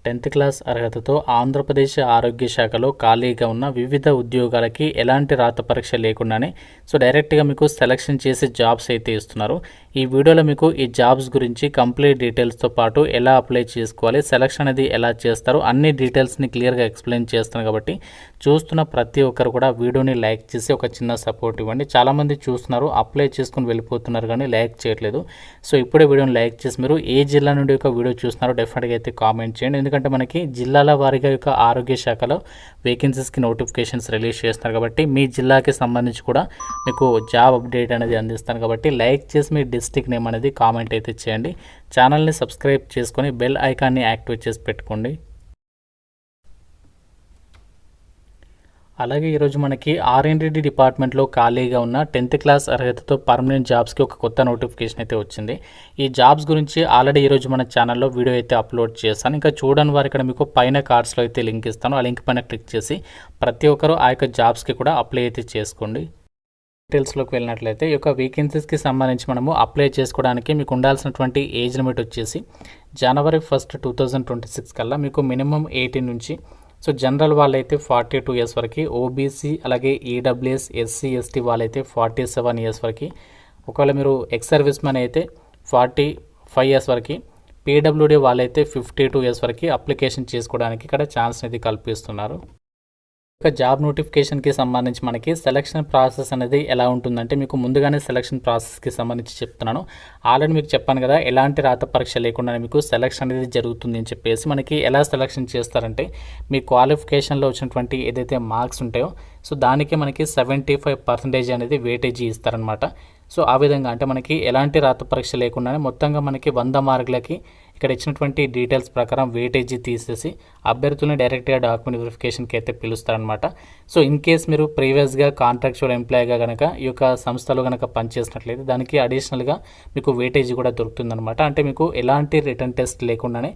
10th class అర్హతతో ఆంధ్రప్రదేశ్ ఆరోగ్య శాఖలో ఖాళీగా ఉన్న వివిధ ఉద్యోగాలకి ఎలాంటి రాత పరీక్ష లేకుండానే డైరెక్ట్గా మీకు సెలక్షన్ చేసి జాబ్స్ అయితే ఇస్తున్నారు. ఈ వీడియోలో మీకు ఈ జాబ్స్ గురించి కంప్లీట్ డీటెయిల్స్తో పాటు ఎలా అప్లై చేసుకోవాలి, సెలక్షన్ అనేది ఎలా చేస్తారు, అన్ని డీటెయిల్స్ని క్లియర్గా ఎక్స్ప్లెయిన్ చేస్తాను. కాబట్టి చూస్తున్న ప్రతి ఒక్కరు కూడా వీడియోని లైక్ చేసి ఒక చిన్న సపోర్ట్ ఇవ్వండి. చాలామంది చూస్తున్నారు, అప్లై చేసుకుని వెళ్ళిపోతున్నారు కానీ లైక్ చేయట్లేదు. సో ఇప్పుడే వీడియోని లైక్ చేసి మీరు ఏ జిల్లా నుండి ఒక వీడియో చూస్తున్నారో డెఫినెట్గా అయితే కామెంట్ చేయండి. ఎందుకంటే మనకి జిల్లాల వారీగా యొక్క ఆరోగ్య శాఖలో వేకెన్సీస్కి నోటిఫికేషన్స్ రిలీజ్ చేస్తున్నారు కాబట్టి మీ జిల్లాకి సంబంధించి కూడా మీకు జాబ్ అప్డేట్ అనేది అందిస్తాను. కాబట్టి లైక్ చేసి మీ డిస్ట్రిక్ట్ నేమ్ అనేది కామెంట్ అయితే చేయండి. ఛానల్ని సబ్స్క్రైబ్ చేసుకొని బెల్ ఐకాన్ని యాక్టివేట్ చేసి పెట్టుకోండి. అలాగే ఈరోజు మనకి R&D డిపార్ట్మెంట్లో ఖాళీగా ఉన్న 10th క్లాస్ అర్హతతో పర్మనెంట్ జాబ్స్కి ఒక కొత్త నోటిఫికేషన్ అయితే వచ్చింది. ఈ జాబ్స్ గురించి ఆల్రెడీ ఈరోజు మన ఛానల్లో వీడియో అయితే అప్లోడ్ చేస్తాను. ఇంకా చూడని వారు ఇక్కడ మీకు పైన కార్డ్స్లో అయితే లింక్ ఇస్తాను. ఆ లింక్ పైన క్లిక్ చేసి ప్రతి ఒక్కరూ ఆ యొక్క జాబ్స్కి కూడా అప్లై అయితే చేసుకోండి. డీటెయిల్స్లోకి వెళ్ళినట్లయితే ఈ యొక్క వేకెన్సీస్కి సంబంధించి మనము అప్లై చేసుకోవడానికి మీకు ఉండాల్సినటువంటి ఏజ్ లిమిట్ వచ్చేసి January 1, 2026 కల్లా మీకు మినిమం 18 నుంచి జనరల్ వాళ్ళైతే 42 ఇయర్స్ వరకు, ఓబీసీ అలాగే ఈడబ్ల్యూఎస్ ఎస్సీ ఎస్టీ వాళ్ళైతే 47 ఇయర్స్ వరకు, ఒకవేళ మీరు ఎక్స్ సర్వీస్ మ్యాన్ అయితే 45 ఇయర్స్ వరకు, పీడబ్ల్యూడీ వాళ్ళైతే 52 ఇయర్స్ వరకు అప్లికేషన్ చేసుకోవడానికి ఇక్కడ ఛాన్స్ అనేది కల్పిస్తున్నారు. ఒక జాబ్ నోటిఫికేషన్కి సంబంధించి మనకి సెలక్షన్ ప్రాసెస్ అనేది ఎలా ఉంటుందంటే మీకు ముందుగానే సెలక్షన్ ప్రాసెస్కి సంబంధించి చెప్తున్నాను. ఆల్రెడీ మీకు చెప్పాను కదా, ఎలాంటి రాత పరీక్ష లేకుండానే మీకు సెలక్షన్ అనేది జరుగుతుంది అని చెప్పేసి. మనకి ఎలా సెలక్షన్ చేస్తారంటే మీ క్వాలిఫికేషన్లో వచ్చినటువంటి ఏదైతే మార్క్స్ ఉంటాయో దానికి మనకి 75% అనేది వెయిటేజీ ఇస్తారనమాట. ఆ విధంగా అంటే మనకి ఎలాంటి రాత పరీక్ష లేకుండానే మొత్తంగా మనకి 100 మార్కులకి ఇక్కడ ఇచ్చినటువంటి డీటెయిల్స్ ప్రకారం వెయిటేజీ తీసేసి అభ్యర్థులను డైరెక్ట్గా డాక్యుమెంట్ వెరిఫికేషన్కి అయితే పిలుస్తారనమాట. ఇన్ కేస్ మీరు ప్రీవియస్గా కాంట్రాక్చువల్ ఎంప్లాయీగా కనుక ఈ యొక్క సంస్థలో కనుక పనిచేసినట్లయితే దానికి అడిషనల్గా మీకు వెయిటేజీ కూడా దొరుకుతుందనమాట. అంటే మీకు ఎలాంటి రిటర్న్ టెస్ట్ లేకుండానే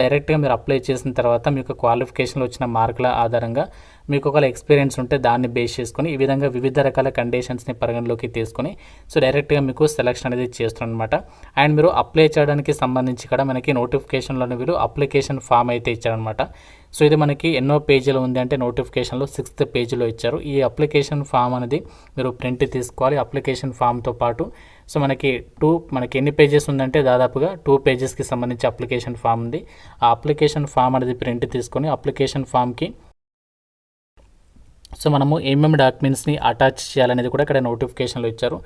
డైరెక్ట్గా మీరు అప్లై చేసిన తర్వాత మీకు క్వాలిఫికేషన్లో వచ్చిన మార్కుల ఆధారంగా మీకు ఒక ఎక్స్పీరియన్స్ ఉంటే దాన్ని బేస్ చేసుకొని ఈ విధంగా వివిధ రకాల కండిషన్స్ని పరిగణలోకి తీసుకొని డైరెక్ట్గా మీకు సెలక్షన్ అనేది చేస్తున్నారు అనమాట. అండ్ మీరు అప్లై చేయడానికి సంబంధించి కూడా మనకి నోటిఫికేషన్లోనే వీళ్ళు అప్లికేషన్ ఫామ్ అయితే ఇచ్చారనమాట. ఇది మనకి ఎన్నో పేజీలో ఉంది అంటే నోటిఫికేషన్లో 6th పేజీలో ఇచ్చారు. ఈ అప్లికేషన్ ఫామ్ అనేది మీరు ప్రింట్ తీసుకోవాలి. అప్లికేషన్ ఫామ్తో పాటు మనకి ఎన్ని పేజెస్ ఉందంటే దాదాపుగా 2 పేజెస్కి సంబంధించి అప్లికేషన్ ఫామ్ ఉంది. ఆ అప్లికేషన్ ఫామ్ అనేది ప్రింట్ తీసుకొని అప్లికేషన్ ఫామ్కి మనము ఏమేమి డాక్యుమెంట్స్ని అటాచ్ చేయాలనేది కూడా ఇక్కడ నోటిఫికేషన్లో ఇచ్చారు.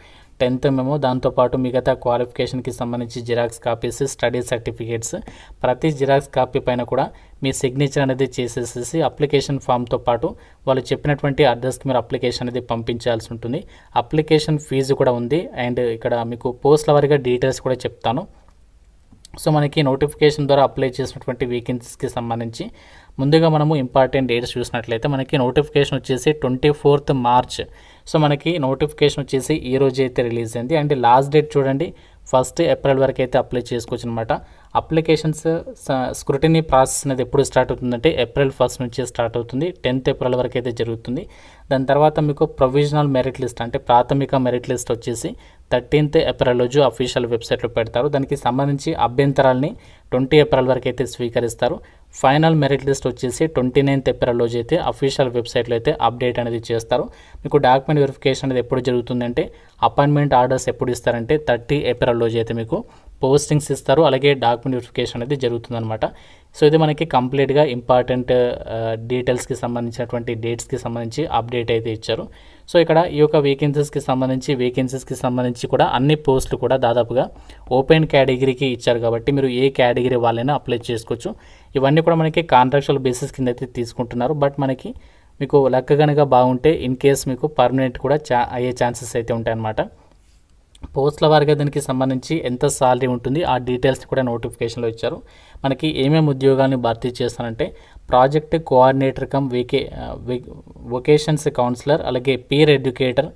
10th మెమో, దాంతోపాటు మిగతా క్వాలిఫికేషన్కి సంబంధించి జిరాక్స్ కాపీస్, స్టడీ సర్టిఫికేట్స్, ప్రతి జిరాక్స్ కాపీ పైన కూడా మీ సిగ్నేచర్ అనేది చేసేసి అప్లికేషన్ ఫామ్తో పాటు వాళ్ళు చెప్పినటువంటి అడ్రస్కి మీరు అప్లికేషన్ అనేది పంపించాల్సి ఉంటుంది. అప్లికేషన్ ఫీజు కూడా ఉంది. అండ్ ఇక్కడ మీకు పోస్ట్ల వారీగా డీటెయిల్స్ కూడా చెప్తాను. మనకి నోటిఫికేషన్ ద్వారా అప్లై చేసినటువంటి వేకెన్సీస్కి సంబంధించి ముందుగా మనము ఇంపార్టెంట్ డేట్స్ చూసినట్లయితే మనకి నోటిఫికేషన్ వచ్చేసి 24th మార్చ్. మనకి నోటిఫికేషన్ వచ్చేసి ఈ రోజు అయితే రిలీజ్ అయింది. అండ్ లాస్ట్ డేట్ చూడండి 1st ఏప్రిల్ వరకు అయితే అప్లై చేసుకోవచ్చు అనమాట. అప్లికేషన్స్ స్క్రూటినీ ప్రాసెస్ అనేది ఎప్పుడు స్టార్ట్ అవుతుందంటే April 1 నుంచి స్టార్ట్ అవుతుంది. 10th ఏప్రిల్ వరకు అయితే జరుగుతుంది. దాని తర్వాత మీకు ప్రొవిజనల్ మెరిట్ లిస్ట్ అంటే ప్రాథమిక మెరిట్ లిస్ట్ వచ్చేసి 13th ఏప్రిల్ రోజు అఫీషియల్ వెబ్సైట్లో పెడతారు. దానికి సంబంధించి అభ్యంతరాలని 20 ఏప్రిల్ వరకు అయితే స్వీకరిస్తారు. ఫైనల్ మెరిట్ లిస్ట్ వచ్చేసి 29th ఏప్రిల్ రోజు అయితే అఫీషియల్ వెబ్సైట్లో అయితే అప్డేట్ అనేది చేస్తారు. మీకు డాక్యుమెంట్ వెరిఫికేషన్ అనేది ఎప్పుడు జరుగుతుందంటే అపాయింట్మెంట్ ఆర్డర్స్ ఎప్పుడు ఇస్తారంటే 30 ఏప్రిల్ రోజు అయితే మీకు పోస్టింగ్స్ ఇస్తారు. అలాగే డాక్యుమెంట్ వెరిఫికేషన్ అనేది జరుగుతుందన్నమాట. ఇది మనకి కంప్లీట్గా ఇంపార్టెంట్ డీటెయిల్స్కి సంబంధించినటువంటి డేట్స్కి సంబంధించి అప్డేట్ అయితే ఇచ్చారు. ఇక్కడ ఈ యొక్క వేకెన్సీస్కి సంబంధించి కూడా అన్ని పోస్టులు కూడా దాదాపుగా ఓపెన్ కేటగిరీకి ఇచ్చారు. కాబట్టి మీరు ఏ కేటగిరీ వాళ్ళైనా అప్లై చేసుకోవచ్చు. ఇవన్నీ కూడా మనకి కాంట్రాక్చువల్ బేసిస్ కింద అయితే తీసుకుంటున్నారు. బట్ మీకు లెక్క కనుక బాగుంటే ఇన్ కేస్ మీకు పర్మనెంట్ కూడా అయ్యే ఛాన్సెస్ అయితే ఉంటాయన్నమాట. పోస్టుల వారిగా దానికి సంబంధించి ఎంత సాలరీ ఉంటుంది ఆ డీటెయిల్స్ కూడా నోటిఫికేషన్లో ఇచ్చారు. మనకి ఏమేమి ఉద్యోగాలను భర్తీ చేస్తారంటే project coordinator come vocations councillor, అలాగే peer educator,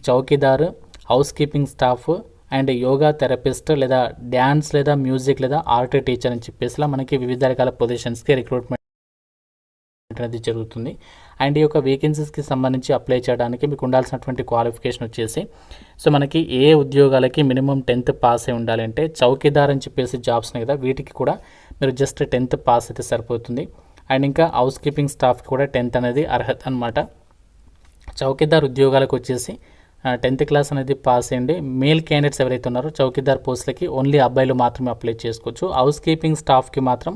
chowkidar, house keeping staff and yoga therapist లేదా డ్యాన్స్ లేదా మ్యూజిక్ లేదా ఆర్ట్ టీచర్ అని చెప్పేసి మనకి వివిధ రకాల పొజిషన్స్కి రిక్రూట్మెంట్ అనేది జరుగుతుంది. అండ్ ఈ యొక్క వేకెన్సీస్కి సంబంధించి అప్లై చేయడానికి మీకు ఉండాల్సినటువంటి క్వాలిఫికేషన్ వచ్చేసి మనకి ఏ ఉద్యోగాలకి మినిమం 10th పాస్ అయి ఉండాలంటే చౌకీదార్ అని చెప్పేసి జాబ్స్ కదా, వీటికి కూడా మీరు జస్ట్ 10th పాస్ అయితే సరిపోతుంది. అండ్ ఇంకా హౌస్ కీపింగ్ స్టాఫ్ కూడా 10th అనేది అర్హత అనమాట. చౌకీదార్ ఉద్యోగాలకు వచ్చేసి 10th క్లాస్ అనేది పాస్ అయ్యండి. మేల్ క్యాండిడేట్స్ ఎవరైతే ఉన్నారో చౌకీదార్ పోస్టులకి ఓన్లీ అబ్బాయిలు మాత్రమే అప్లై చేసుకోవచ్చు. హౌస్ కీపింగ్ స్టాఫ్కి మాత్రం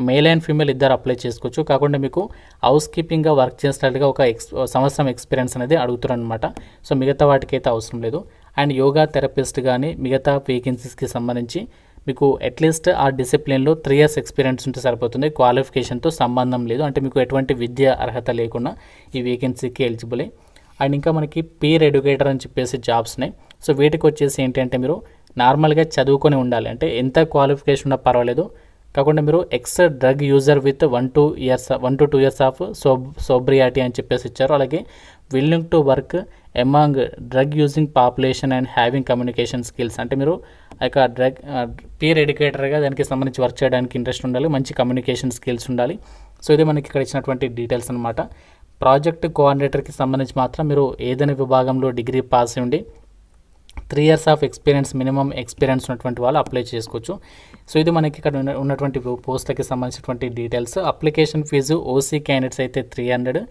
మేల్ అండ్ ఫీమేల్ ఇద్దరు అప్లై చేసుకోవచ్చు. కాకుండా మీకు హౌస్ కీపింగ్గా వర్క్ చేసినట్లుగా ఒక సంవత్సరం ఎక్స్పీరియన్స్ అనేది అడుగుతారు అనమాట. సో మిగతా వాటికైతే అవసరం లేదు. అండ్ యోగా థెరపిస్ట్ కానీ మిగతా వేకెన్సీస్కి సంబంధించి మీకు అట్లీస్ట్ ఆ డిసిప్లిన్లో 3 years ఎక్స్పీరియన్స్ ఉంటే సరిపోతుంది. క్వాలిఫికేషన్తో సంబంధం లేదు. అంటే మీకు ఎటువంటి విద్య అర్హత లేకుండా ఈ వేకెన్సీకి ఎలిజిబులే. అండ్ ఇంకా మనకి పీర్ ఎడ్యుకేటర్ అని చెప్పేసి జాబ్స్ ఉన్నాయి. సో వీటికి వచ్చేసి ఏంటంటే మీరు నార్మల్గా చదువుకొని ఉండాలి. అంటే ఎంత క్వాలిఫికేషన్ ఉన్నా పర్వాలేదు. కాకుండా మీరు ex drug user with 1 to 2 years of sobriety అని చెప్పేసి ఇచ్చారు. అలాగే willing to work among drug using population and having communication skills. అంటే మీరు ఆ పీర్ ఎడ్యుకేటర్గా దానికి సంబంధించి వర్క్ చేయడానికి ఇంట్రెస్ట్ ఉండాలి, మంచి కమ్యూనికేషన్ స్కిల్స్ ఉండాలి. సో ఇది మనకి ఇక్కడ ఇచ్చినటువంటి డీటెయిల్స్ అనమాట. ప్రాజెక్ట్ కోఆర్డినేటర్కి సంబంధించి మాత్రం మీరు ఏదైనా విభాగంలో డిగ్రీ పాస్ ఉండి 3 years of experience minimum experience ఉన్నటువంటి వాళ్ళు అప్లై చేసుకోవచ్చు. సో ఇది మనకి ఇక్కడ ఉన్నటువంటి పోస్టులకి సంబంధించినటువంటి details. Application fees OC candidates అయితే 300,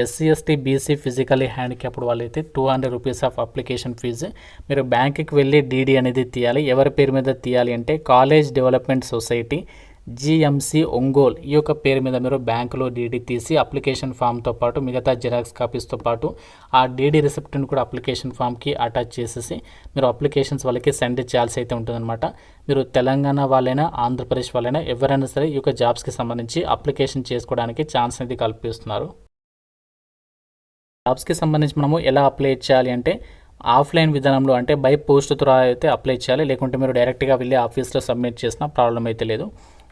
SC ST BC physically handicapped వాళ్ళు అయితే 200 రూపీస్ ఆఫ్ అప్లికేషన్ ఫీజు. మీరు బ్యాంకుకి వెళ్ళి డీడీ అనేది తీయాలి. ఎవరి పేరు మీద తీయాలి అంటే college development society GMC Ongole ఈ యొక్క పేరు మీద మీరు బ్యాంకులో డీడీ తీసి అప్లికేషన్ ఫామ్తో పాటు మిగతా జిరాక్స్ కాపీస్తో పాటు ఆ డీడీ రిసిప్ట్ని కూడా అప్లికేషన్ ఫామ్కి అటాచ్ చేసేసి మీరు అప్లికేషన్స్ వాళ్ళకి సెండ్ చేయాల్సి అయితే ఉంటుందన్నమాట. మీరు తెలంగాణ వాళ్ళైనా ఆంధ్రప్రదేశ్ వాళ్ళైనా ఎవరైనా సరే ఈ యొక్క జాబ్స్కి సంబంధించి అప్లికేషన్ చేసుకోవడానికి ఛాన్స్ అనేది కల్పిస్తున్నారు. జాబ్స్కి సంబంధించి మనము ఎలా అప్లై చేయాలి అంటే ఆఫ్లైన్ విధానంలో అంటే బై పోస్ట్ ద్వారా అయితే అప్లై చేయాలి. లేకుంటే మీరు డైరెక్ట్గా వెళ్ళి ఆఫీస్లో సబ్మిట్ చేసినా ప్రాబ్లం అయితే లేదు.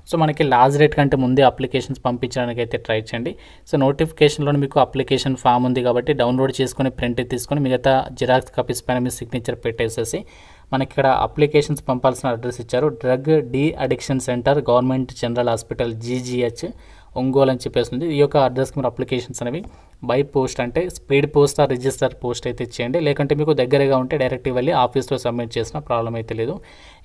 సో మనకి లాస్ట్ డేట్ కంటే ముందే అప్లికేషన్స్ పంపించడానికి అయితే ట్రై చేయండి. సో నోటిఫికేషన్లో మీకు అప్లికేషన్ ఫామ్ ఉంది కాబట్టి డౌన్లోడ్ చేసుకొని ప్రింట్ తీసుకొని మిగతా జిరాక్స్ కాపీస్ పైన మీ సిగ్నేచర్ పెట్టేసేసి మనకి ఇక్కడ అప్లికేషన్స్ పంపాల్సిన అడ్రస్ ఇచ్చారు. Drug de addiction centre government general hospital GGH Ongole అని చెప్పేసి ఉంది. ఈ యొక్క అడ్రస్కి మీరు అప్లికేషన్స్ అనేవి బై పోస్ట్ అంటే speed post or register post అయితే చేయండి. లేకంటే మీకు దగ్గరగా ఉంటే డైరెక్ట్గా వెళ్ళి ఆఫీస్లో సబ్మిట్ చేసిన ప్రాబ్లం అయితే లేదు.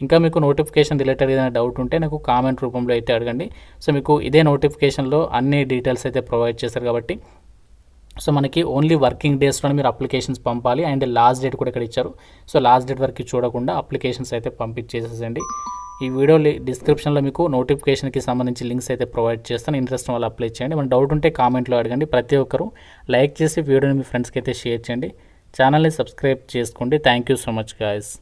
ఇంకా మీకు నోటిఫికేషన్ రిలేటెడ్ ఏదైనా డౌట్ ఉంటే నాకు కామెంట్ రూపంలో అయితే అడగండి. సో మీకు ఇదే నోటిఫికేషన్లో అన్ని డీటెయిల్స్ అయితే ప్రొవైడ్ చేశారు కాబట్టి సో మనకి ఓన్లీ వర్కింగ్ డేస్లోనే మీరు అప్లికేషన్స్ పంపాలి. అండ్ లాస్ట్ డేట్ కూడా ఇక్కడ ఇచ్చారు. సో లాస్ట్ డేట్ వరకు చూడకుండా అప్లికేషన్స్ అయితే పంపించేసేసండి. ఈ వీడియో డిస్క్రిప్షన్లో మీకు నోటిఫికేషన్కి సంబంధించి లింక్స్ అయితే ప్రొవైడ్ చేస్తాను. ఇంట్రెస్ట్ వాళ్ళు అప్లై చేయండి. మన డౌట్ ఉంటే కామెంట్లో అడగండి. ప్రతి ఒక్కరు లైక్ చేసి వీడియోని మీ ఫ్రెండ్స్కి అయితే షేర్ చేయండి. ఛానల్ని సబ్స్క్రైబ్ చేసుకోండి. Thank you so much guys.